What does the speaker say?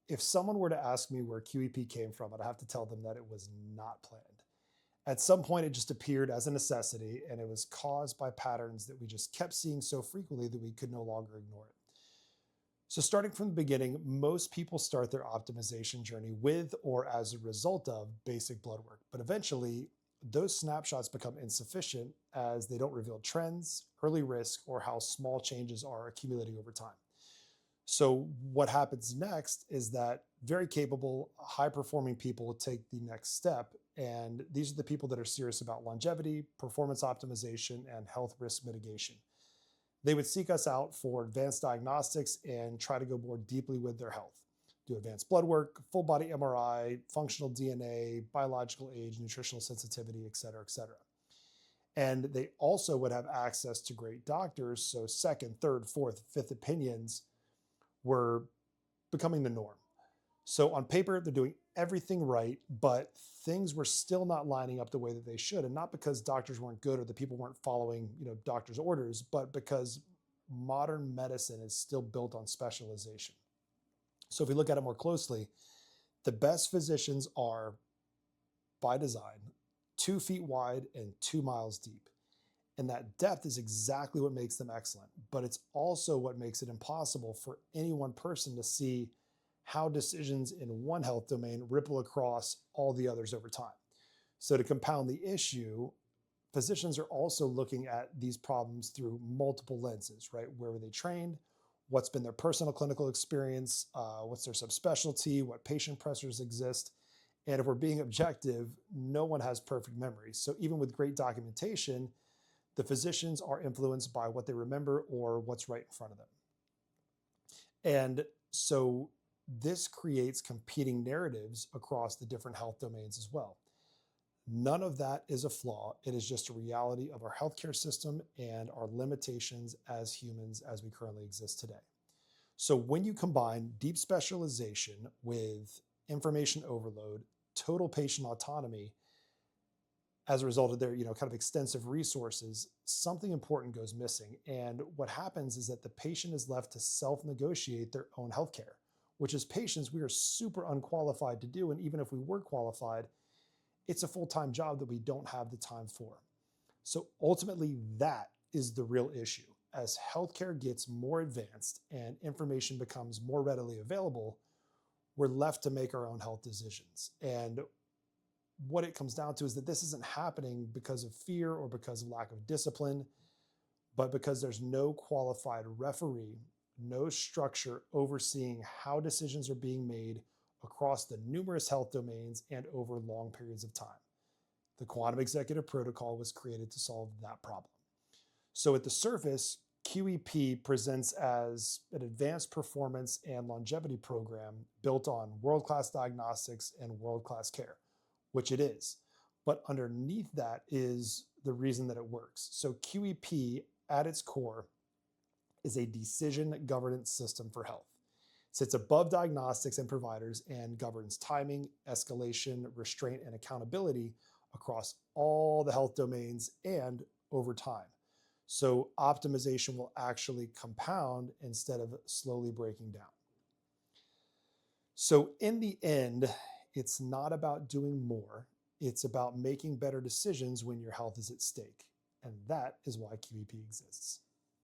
If someone were to ask me where QEP came from, I'd have to tell them that it was not planned. At some point, it just appeared as a necessity, and it was caused by patterns that we just kept seeing so frequently that we could no longer ignore it. So, starting from the beginning, most people start their optimization journey with or as a result of basic blood work. But eventually, those snapshots become insufficient as they don't reveal trends, early risk, or how small changes are accumulating over time. So, what happens next is that very capable, high performing people take the next step. And these are the people that are serious about longevity, performance optimization, and health risk mitigation. They would seek us out for advanced diagnostics and try to go more deeply with their health. Do advanced blood work, full body MRI, functional DNA, biological age, nutritional sensitivity, et cetera, et cetera. And they also would have access to great doctors. So, second, third, fourth, fifth opinions were becoming the norm. So on paper, they're doing everything right, but things were still not lining up the way that they should. And not because doctors weren't good or the people weren't following, doctors' orders, but because modern medicine is still built on specialization. So if we look at it more closely, the best physicians are, by design, 2 feet wide and 2 miles deep. And that depth is exactly what makes them excellent, but it's also what makes it impossible for any one person to see how decisions in one health domain ripple across all the others over time. So, to compound the issue, physicians are also looking at these problems through multiple lenses, right? Where were they trained? What's been their personal clinical experience? What's their subspecialty? What patient pressures exist? And if we're being objective, no one has perfect memory. So, even with great documentation, the physicians are influenced by what they remember or what's right in front of them. And so this creates competing narratives across the different health domains as well. None of that is a flaw. It is just a reality of our healthcare system and our limitations as humans as we currently exist today. So when you combine deep specialization with information overload, total patient autonomy, as a result of their kind of extensive resources, something important goes missing. And what happens is that the patient is left to self-negotiate their own healthcare, which as patients we are super unqualified to do. And even if we were qualified, it's a full-time job that we don't have the time for. So ultimately, that is the real issue. As healthcare gets more advanced and information becomes more readily available, we're left to make our own health decisions. And what it comes down to is that this isn't happening because of fear or because of lack of discipline, but because there's no qualified referee, no structure overseeing how decisions are being made across the numerous health domains and over long periods of time. The quantum executive protocol was created to solve that problem. So at the surface, QEP presents as an advanced performance and longevity program built on world-class diagnostics and world-class care, which it is. But underneath that is the reason that it works. So QEP at its core is a decision governance system for health. It sits above diagnostics and providers and governs timing, escalation, restraint, and accountability across all the health domains and over time. So optimization will actually compound instead of slowly breaking down. So in the end, it's not about doing more. It's about making better decisions when your health is at stake. And that is why QEP exists.